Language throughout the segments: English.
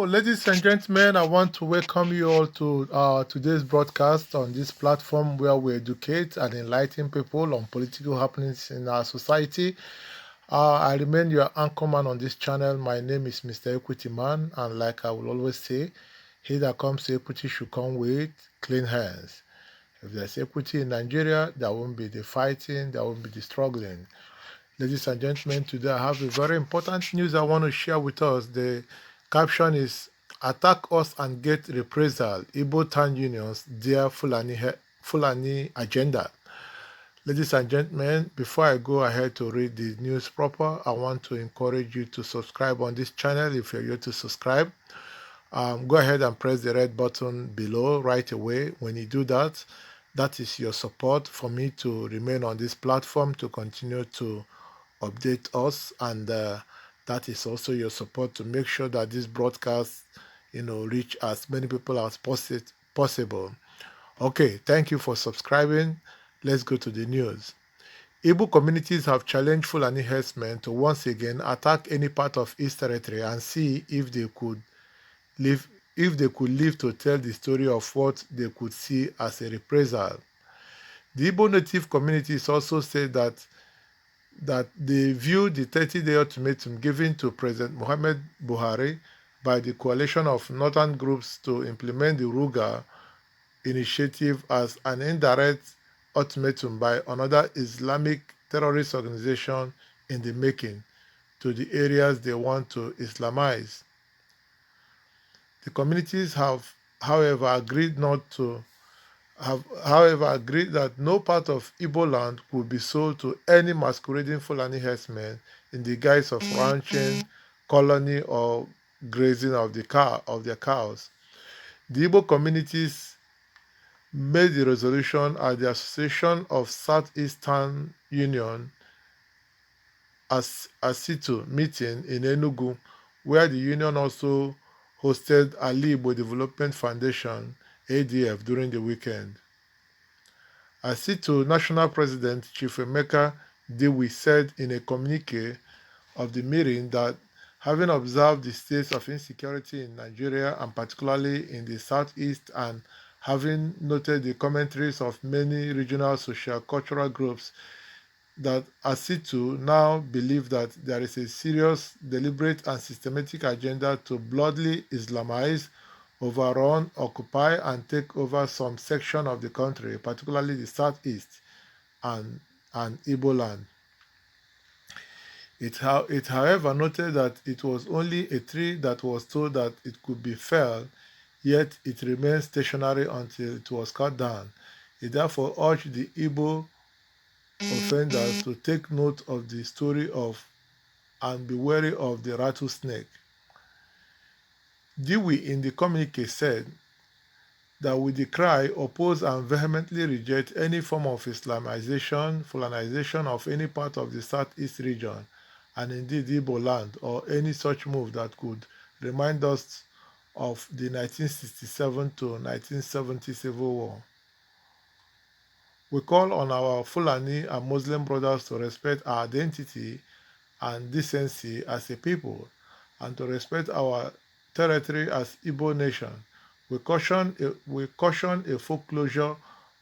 ladies and gentlemen, I want to welcome you all to today's broadcast on this platform where we educate and enlighten people on political happenings in our society. I remain your anchorman on this channel. My name is Mr. Equity Man, and like I will always say, he that comes to equity should come with clean hands. If there's equity in Nigeria, there won't be the fighting, there won't be the struggling. Ladies and gentlemen, today I have a very important news I want to share with us. The caption is Attack Us and Get Reprisal, Igbo Town Unions, Dear Fulani Agenda. Ladies and gentlemen, before I go ahead to read the news proper, I want to encourage you to subscribe on this channel if you're yet to subscribe. Go ahead and press the red button below right away. When you do that, that is your support for me to remain on this platform to continue to update us, and that is also your support to make sure that this broadcast reach as many people as possible. Okay, thank you for subscribing. Let's go to the news. Igbo communities have challenged Fulani herdsmen to once again attack any part of East Territory and see if they could live to tell the story of what they could see as a reprisal. The Igbo native communities also said that they view the 30-day ultimatum given to President Muhammad Buhari by the coalition of northern groups to implement the Ruga initiative as an indirect ultimatum by another Islamic terrorist organization in the making to the areas they want to Islamize. The communities have, however, agreed that no part of Igbo land would be sold to any masquerading Fulani herdsmen in the guise of ranching, colony, or grazing of their cows. The Igbo communities made the resolution at the Association of Southeastern Union ASITU meeting in Enugu, where the union also hosted Ali Igbo Development Foundation ADF during the weekend. ASITU National President Chief Emeka Dewi said in a communique of the meeting that having observed the states of insecurity in Nigeria and particularly in the southeast, and having noted the commentaries of many regional social-cultural groups, that ASITU now believe that there is a serious, deliberate and systematic agenda to bloodily Islamize, overrun, occupy and take over some section of the country, particularly the southeast and Igbo land. It however noted that it was only a tree that was told that it could be felled, yet it remained stationary until it was cut down. It therefore urged the Igbo offenders to take note of the story of and be wary of the rattlesnake. Dewey in the communique said that we decry, oppose and vehemently reject any form of Islamization, Fulanization of any part of the southeast region, and indeed Igbo land, or any such move that could remind us of the 1967 to 1970 Civil War. We call on our Fulani and Muslim brothers to respect our identity and decency as a people, and to respect our territory as Igbo nation. We caution a foreclosure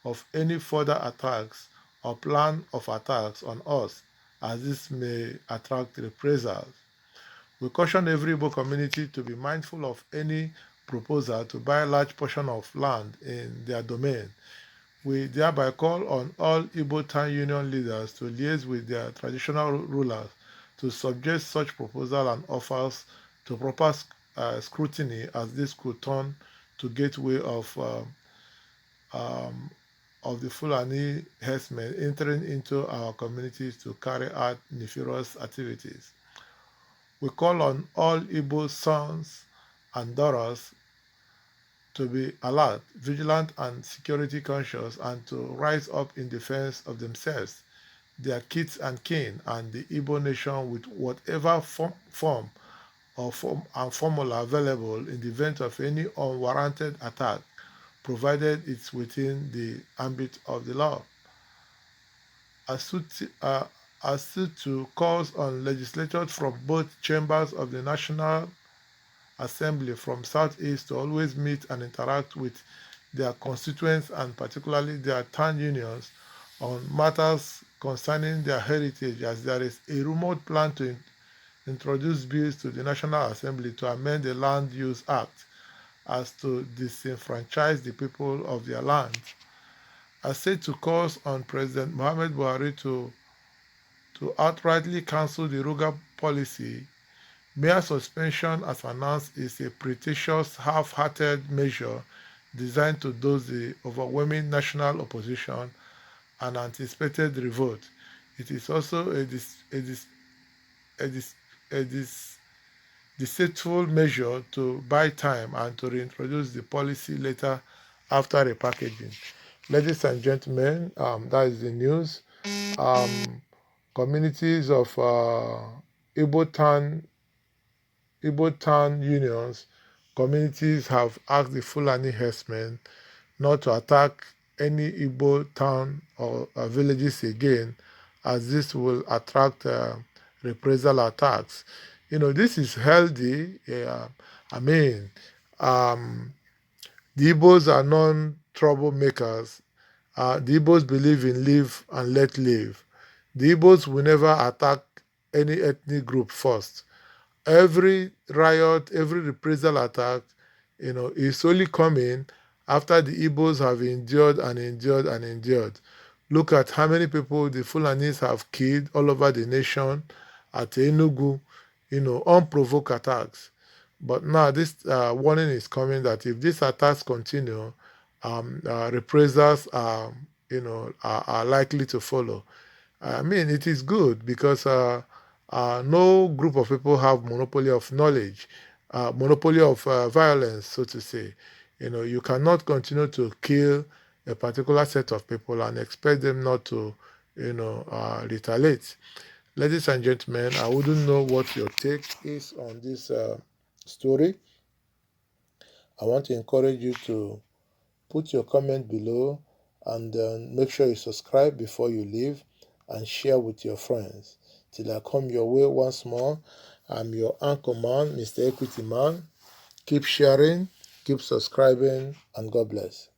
of any further attacks or plan of attacks on us, as this may attract reprisals. We caution every Igbo community to be mindful of any proposal to buy a large portion of land in their domain. We thereby call on all Igbo Town Union leaders to liaise with their traditional rulers to subject such proposal and offers to proper scrutiny, as this could turn to gateway of the Fulani herdsmen entering into our communities to carry out nefarious activities. We call on all Igbo sons and daughters to be alert, vigilant, and security conscious, and to rise up in defense of themselves, their kids and kin, and the Igbo nation with whatever form and formula available in the event of any unwarranted attack, provided it's within the ambit of the law. ASITU calls on legislators from both chambers of the National Assembly from Southeast to always meet and interact with their constituents and particularly their town unions on matters concerning their heritage, as there is a rumored plan to introduce bills to the National Assembly to amend the Land Use Act as to disenfranchise the people of their land. As said to calls on President Muhammad Buhari to outrightly cancel the ruga policy, mere suspension, as announced, is a pretentious, half-hearted measure designed to douse the overwhelming national opposition and anticipated revolt. It is also a, dis, a deceitful measure to buy time and to reintroduce the policy later after repackaging. Ladies and gentlemen, that is the news. Um, Communities of Igbo town unions, communities have asked the Fulani Herdsmen not to attack any Igbo town or villages again, as this will attract reprisal attacks. This is healthy. I mean, um, the Igbos are non-troublemakers. The Igbos believe in live and let live. The Igbos will never attack any ethnic group first. Every riot, every reprisal attack, is only coming after the Igbos have endured and endured and endured. Look at how many people the Fulanis have killed all over the nation at Enugu, unprovoked attacks. But now this warning is coming that if these attacks continue, reprisals are likely to follow. I mean, it is good because no group of people have monopoly of knowledge, monopoly of violence, so to say. You cannot continue to kill a particular set of people and expect them not to, retaliate. Ladies and gentlemen, I wouldn't know what your take is on this story. I want to encourage you to put your comment below and make sure you subscribe before you leave and share with your friends. Till I come your way once more, I'm your anchor man, Mr. Equity Man. Keep sharing, keep subscribing, and God bless.